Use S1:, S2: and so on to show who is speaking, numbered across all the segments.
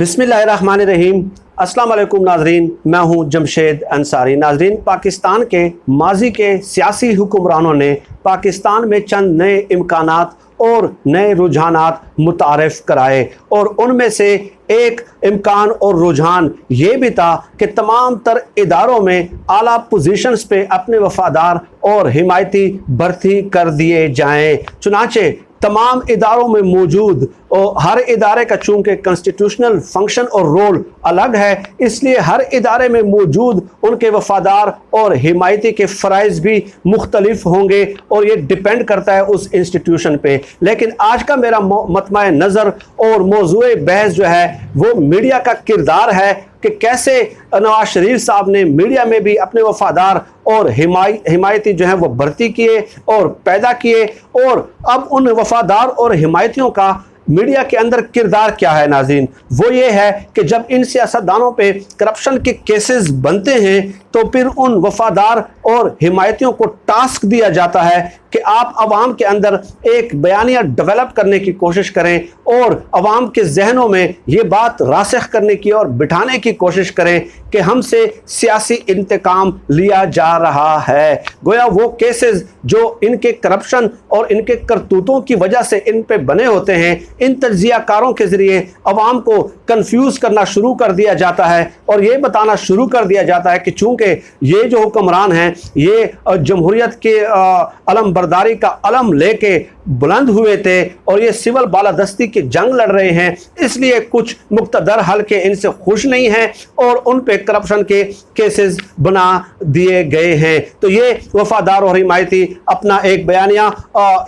S1: बिस्मिल्लाहिर्रहमानिर्रहीम। अस्सलाम वालेकुम नाजरीन, मैं हूं जमशेद अंसारी। नाजरीन, पाकिस्तान के माजी के सियासी हुक्मरानों ने पाकिस्तान में चंद नए इम्कानात और नए रुझानात मुतारफ़ कराए और उनमें से एक इम्कान और रुझान ये भी था कि तमाम तर इदारों में आला पोजीशंस पे अपने वफादार और हिमायती भर्ती कर दिए जाएं। चुनाचे तमाम इदारों में मौजूद और हर इदारे का चूँकि कॉन्स्टिट्यूशनल फंक्शन और रोल अलग है, इसलिए हर इदारे में मौजूद उनके वफादार और हिमायती के फ़राइज़ भी मुख्तलिफ होंगे और ये डिपेंड करता है उस इंस्टीट्यूशन पे। लेकिन आज का मेरा मतमा नज़र और मौज़ूए बहस जो है वो मीडिया का किरदार है कि कैसे नवाज शरीफ साहब ने मीडिया में भी अपने वफादार और हिमायती जो हैं वो भर्ती किए और पैदा किए, और अब उन वफादार और हिमायतियों का मीडिया के अंदर किरदार क्या है नाज़रीन। वो ये है कि जब इन सियासतदानों पे करप्शन के केसेस बनते हैं तो फिर उन वफादार और हिमायतियों को टास्क दिया जाता है कि आप अवाम के अंदर एक बयानिया डेवलप करने की कोशिश करें और अवाम के जहनों में ये बात रासिख करने की और बिठाने की कोशिश करें कि हमसे सियासी इंतकाम लिया जा रहा है। गोया वो केसेस जो इनके करप्शन और इनके करतूतों की वजह से इन पे बने होते हैं, इन तज्जियाकारों के ज़रिए अवाम को कन्फ्यूज़ करना शुरू कर दिया जाता है और ये बताना शुरू कर दिया जाता है कि चूँकि ये जो हुक्मरान हैं ये जमहूरियत के अलम बरदारी का अलम लेके बुलंद हुए थे और ये सिविल बालादस्ती की जंग लड़ रहे हैं, इसलिए कुछ मुक्तदर हल्के इनसे खुश नहीं हैं और उन पे करप्शन के केसेस बना दिए गए हैं। तो ये वफादार और हिमायती अपना एक बयानिया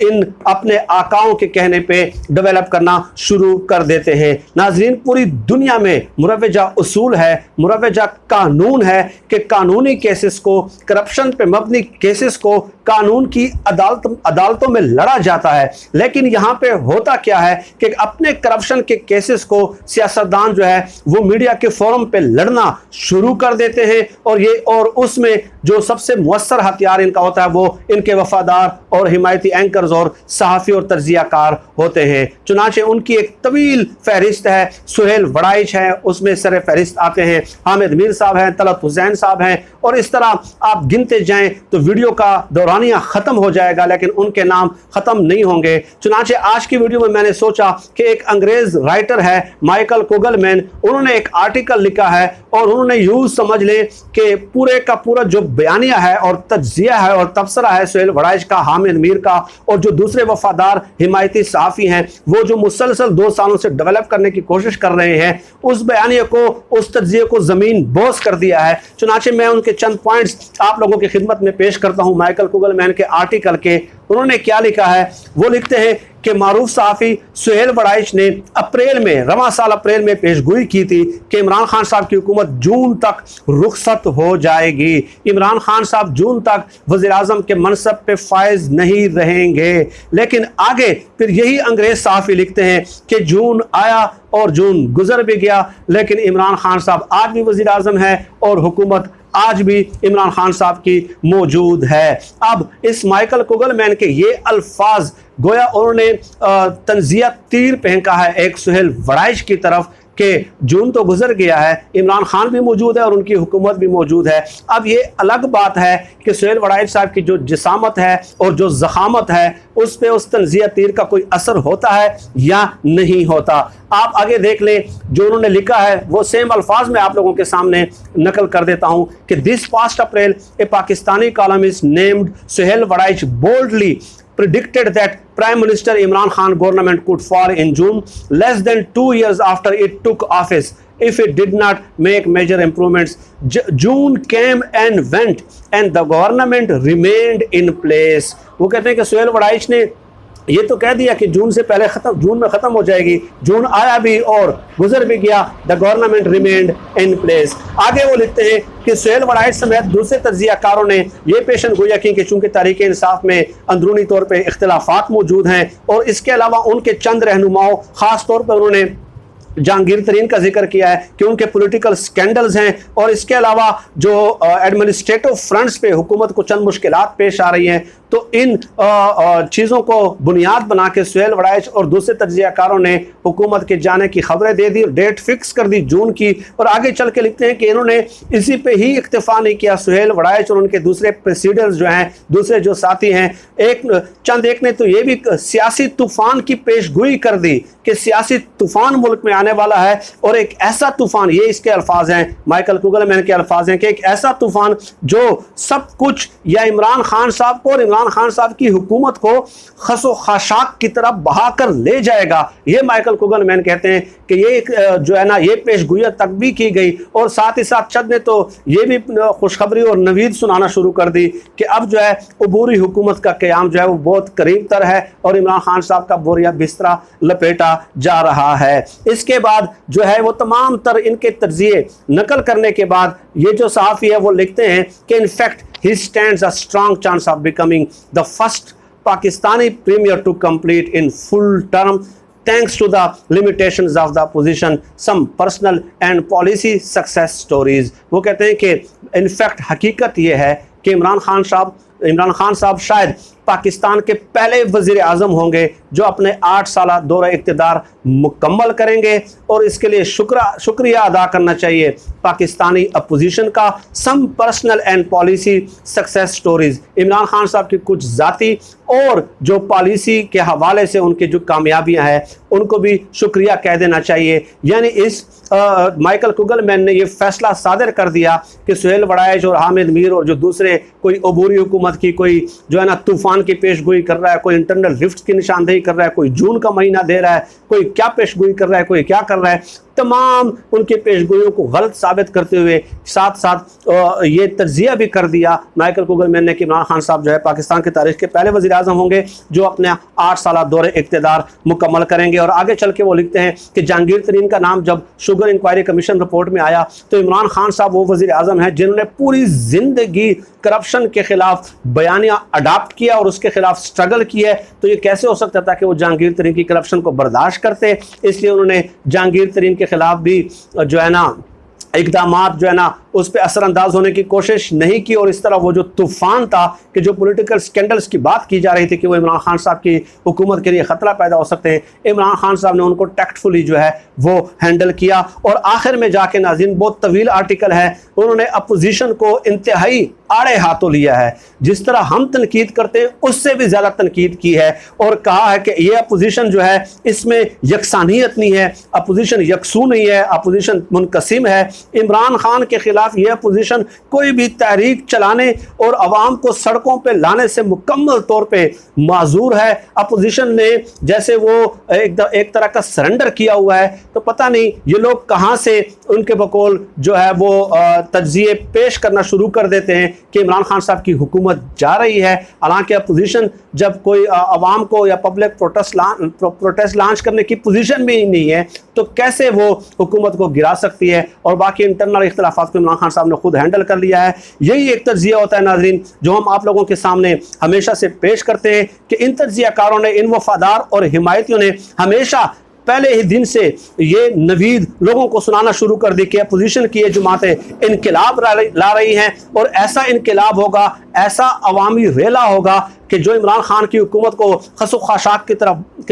S1: इन अपने आकाओं के कहने पे डेवलप करना शुरू कर देते हैं। नाजरीन, पूरी दुनिया में मुरव्वजा उसूल है, मुरव्वजा कानून है कि कानूनी केसेस को, करप्शन पे मबनी केसेस को कानून की अदालतों में लड़ा जाता है। लेकिन यहाँ पे होता क्या है कि अपने करप्शन के केसेस को सियासतदान जो है वो मीडिया के फोरम पे लड़ना शुरू कर देते हैं और उसमें जो सबसे मुअस्सर हथियार इनका होता है वो इनके वफादार और हिमायती एंकर्स और सहाफ़ी और तर्जियाकार होते हैं। चुनाचे उनकी एक तवील फहरिस्त है। सुहेल वड़ाइच है, उसमें सर फहरिस्त आते हैं, हामिद मीर साहब हैं, तलत हुसैन साहब हैं, और इस तरह आप गिनते जाएं तो वीडियो का दौरानिया ख़त्म हो जाएगा लेकिन उनके नाम ख़त्म नहीं होंगे। चुनाचे आज की वीडियो में मैंने सोचा कि एक अंग्रेज़ राइटर है माइकल कुगलमैन, उन्होंने एक आर्टिकल लिखा है और उन्होंने यूँ समझ लें कि पूरे का पूरा जो बयानिया है और तज्जिया है और तबसरा है सुहेल वड़ाइच का, हामिद मीर का और जो दूसरे वफादार हिमायती सहाफ़ी हैं वो जो मुसलसल 2 सालों से डेवलप करने की कोशिश कर रहे हैं, उस बयानिया को, उस तज्जिए को ज़मीन बोस कर दिया है। चुनाचे मैं उनके चंद पॉइंट्स आप लोगों की खिदमत में पेश करता हूँ माइकल कुगलमैन के आर्टिकल के। उन्होंने क्या लिखा है, वो लिखते हैं कि मारूफ सहाफ़ी सुहेल वड़ाइच ने रवां साल अप्रैल में पेशगोई की थी कि इमरान खान साहब की हुकूमत जून तक रुखसत हो जाएगी। इमरान खान साहब जून तक वज़ीर-ए-आज़म के मनसब पे फायज नहीं रहेंगे। लेकिन आगे फिर यही अंग्रेज़ सहाफ़ी लिखते हैं कि जून आया और जून गुजर भी गया, लेकिन इमरान खान साहब आज भी वज़ीर-ए-आज़म है और हुकूमत आज भी इमरान खान साहब की मौजूद है। अब इस माइकल कुगलमैन के ये अल्फाज गोया उन्होंने तंजिया तीर फेंका है एक सुहेल वड़ाइच की तरफ कि जून तो गुजर गया है, इमरान खान भी मौजूद है और उनकी हुकूमत भी मौजूद है। अब ये अलग बात है कि सुहेल वड़ाइच साहब की जो जिसामत है और जो ज़खामत है उस पे उस तंजिया तीर का कोई असर होता है या नहीं होता। आप आगे देख लें, जो उन्होंने लिखा है वो सेम अल्फाज में आप लोगों के सामने नकल कर देता हूँ कि this past April a Pakistani columnist named Suhail Waraich boldly predicted that Prime Minister Imran Khan government could fall in June, less than 2 years after it took office, if it did not make major improvements. June came and went and the government remained in place. वो कहते हैं कि सुहेल वड़ाइच ने ये तो कह दिया कि जून से पहले जून में ख़त्म हो जाएगी, जून आया भी और गुजर भी गया, the government remained in place. आगे वो लिखते हैं कि सुहेल वड़ाइच समेत दूसरे तज्जियाकारों ने यह पेशन गोया की कि चूँकि तहरीक इंसाफ में अंदरूनी तौर पर इख्तिलाफात मौजूद हैं और इसके अलावा उनके चंद रहनुमाओं ख़ास तौर पर उन्होंने जहांगीर तरीन का जिक्र किया है कि उनके पॉलिटिकल स्कैंडल्स हैं, और इसके अलावा जो एडमिनिस्ट्रेटिव फ्रंट्स पे हुकूमत को चंद मुश्किलात पेश आ रही हैं। तो इन चीज़ों को बुनियाद बना के सुहेल वड़ाइच और दूसरे तज्जियाकारों ने हुकूमत के जाने की खबरें दे दी, डेट फिक्स कर दी जून की, और आगे चल के लिखते हैं कि इन्होंने इसी पे ही इक्तफा नहीं किया। सुहेल वड़ाइच और उनके दूसरे प्रेसिडेंट्स जो हैं, दूसरे जो साथी हैं, एक ने तो ये भी सियासी तूफान की पेशगोई कर दी कि सियासी तूफान मुल्क में आने वाला है, और एक ऐसा तूफान, ये इसके अल्फाज हैं, माइकल कुगलमैन के अल्फाज हैं, कि एक ऐसा तूफान जो सब कुछ या इमरान खान साहब को और इमरान खान साहब की हुकूमत को खसो खाशाक की तरफ बहा कर ले जाएगा। ये माइकल कुगलमैन कहते हैं कि ये जो है ना, ये पेशगोई तक भी की गई, और साथ ही साथ चंद ने तो ये भी खुशखबरी और नवीद सुनाना शुरू कर दी कि अब जो है अबूरी हुकूमत का क़याम जो है वो बहुत करीब तर है, और इमरान खान साहब का बोरिया बिस्तरा लपेटा जा रहा है। इसके बाद जो है वो तमाम तर इनके तर्जिए नकल करने के बाद ये जो सहाफ़ी है वो लिखते हैं कि in fact he stands a strong chance of becoming the first Pakistani premier to complete in full term thanks to the limitations of the opposition, some personal and policy success stories। वो कहते हैं कि इनफैक्ट हकीकत ये है कि इमरान खान साहब शायद पाकिस्तान के पहले वज़ीर आज़म होंगे जो अपने 8 साला दौरा इक़्तिदार मुकम्मल करेंगे, और इसके लिए शुक्रिया अदा करना चाहिए पाकिस्तानी अपोजिशन का। Some personal and policy success stories, Imran Khan साहब की कुछ ज़ाती और जो पॉलिसी के हवाले से उनकी जो कामयाबियां हैं उनको भी शुक्रिया कह देना चाहिए। यानी इस माइकल कुगलमैन ने यह फैसला सादर कर दिया कि सुहेल वड़ाइच और हामिद मीर और जो दूसरे कोई अबूरी हुकूमत की कोई जो है ना तूफान की पेशगोई कर रहा है, कोई इंटरनल रिफ्ट की निशानदेही कर रहा है, कोई जून का महीना दे रहा है, कोई क्या पेशगोई कर रहा है, कोई क्या कर रहा है, तमाम उनके पेशगोइयों को गलत साबित करते हुए साथ साथ ये तज्जिया भी कर दिया माइकल कुगलमैन ने कि इमरान खान साहब जो है पाकिस्तान की तारीख के पहले वज़ीर आज़म होंगे जो अपने 8 साल दौरे इक़्तिदार मुकम्मल करेंगे। और आगे चल के वो लिखते हैं कि जहांगीर तरीन का नाम जब शुगर इंक्वायरी कमीशन रिपोर्ट में आया तो इमरान खान साहब वो वज़ीर आज़म हैं जिन्होंने पूरी ज़िंदगी करप्शन के ख़िलाफ़ बयानिया अडाप्ट किया और उसके ख़िलाफ़ स्ट्रगल की है। तो ये कैसे हो सकता था कि वो जहांगीर तरीन की करप्शन को बर्दाश्त करते, इसलिए उन्होंने जहांगीर तरीन के ख़िलाफ़ भी जो है ना इक़दामात जो है ना उस पर असरअंदाज होने की कोशिश नहीं की। और इस तरह वो जो तूफ़ान था कि जो पॉलिटिकल स्कैंडल्स की बात की जा रही थी कि वो इमरान खान साहब की हुकूमत के लिए ख़तरा पैदा हो सकते हैं, इमरान खान साहब ने उनको टैक्टफुली जो है वो हैंडल किया। और आखिर में जाके नाज़रीन बहुत तवील आर्टिकल है, उन्होंने अपोजिशन को इंतहाई आड़े हाथों लिया है, जिस तरह हम तनकीद करते हैं उससे भी ज़्यादा तनकीद की है और कहा है कि ये अपोजिशन जो है इसमें यकसानियत नहीं है, अपोजिशन यकसू नहीं है, अपोजिशन मुनकसिम है। इमरान खान के खिलाफ यह अपोजिशन कोई भी तहरीक चलाने और अवाम को सड़कों पर लाने से मुकम्मल तौर पर माजूर है। अपोजिशन ने जैसे वो एक तरह का सरेंडर किया हुआ है, तो पता नहीं ये लोग कहाँ से उनके बकौल जो है वो तज्जिए पेश करना शुरू कर देते हैं कि इमरान खान साहब की हुकूमत जा रही है। हालांकि अपोजिशन जब कोई अवाम को या पब्लिक प्रोटेस्ट लॉन्च करने की पोजीशन में ही नहीं है तो कैसे वो हुकूमत को गिरा सकती है। और बाकी इंटरनल इख्तिलाफात को इमरान खान साहब ने खुद हैंडल कर लिया है। यही एक तज्जिया होता है नाज़रीन जो हम आप लोगों के सामने हमेशा से पेश करते हैं कि इन तज्जियाकारों ने, इन वफादार और हिमायतियों ने हमेशा पहले ही दिन से ये नवीद लोगों को सुनाना शुरू कर दी कि अपोजिशन की ये जमातें इनकलाब ला रही हैं और ऐसा इनकलाब होगा, ऐसा अवामी रेला होगा कि जो इमरान खान की हुकूमत को खसो खाशाक की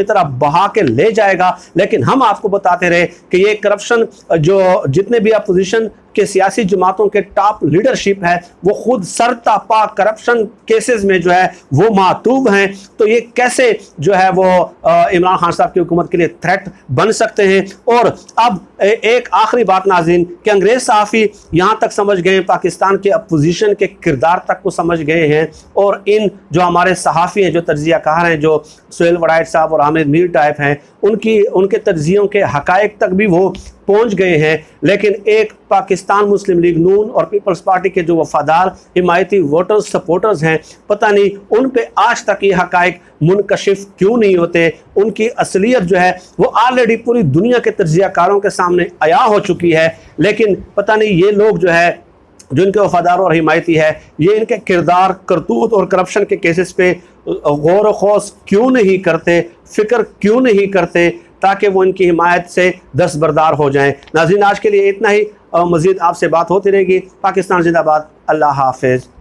S1: तरफ बहा के ले जाएगा। लेकिन हम आपको बताते रहे कि ये करप्शन जो जितने भी अपोजिशन के सियासी जमातों के टॉप लीडरशिप है वो खुद सरतापा करप्शन केसेस में जो है वो मातूब हैं। तो ये कैसे जो है वो इमरान खान साहब की हुकूमत के लिए थ्रेट बन सकते हैं। और अब एक आखिरी बात नाज़रीन कि अंग्रेज़ सहाफ़ी यहाँ तक समझ गए हैं, पाकिस्तान के अपोजिशन के किरदार तक को समझ गए हैं और इन जो हमारे सहाफ़ी हैं, जो तज्जियाकार हैं, जो सुहेल वड़ाइच साहब और हामिद मीर टाइप हैं, उनके तज्जियों के हक़ाइक़ तक भी वो पहुँच गए हैं। लेकिन एक पाकिस्तान मुस्लिम लीग नून और पीपल्स पार्टी के जो वफादार हिमायती वोटर्स सपोर्टर्स हैं, पता नहीं उन पे आज तक ये हक़ाइक़ मुनकशिफ क्यों नहीं होते। उनकी असलियत जो है वो ऑलरेडी पूरी दुनिया के तज्जियाकारों के सामने आया हो चुकी है। लेकिन पता नहीं ये लोग जो है जो इनके वफादार और हिमायती है ये इनके किरदार, करतूत और करप्शन के केसेस पे गौर व खौस क्यों नहीं करते, फ़िक्र क्यों नहीं करते ताकि वो इनकी हिमायत से दस्तबरदार हो जाएँ। नाज़रीन, आज के लिए इतना ही। मज़ीद आपसे बात होती रहेगी। पाकिस्तान जिंदाबाद। अल्लाह हाफ़िज़।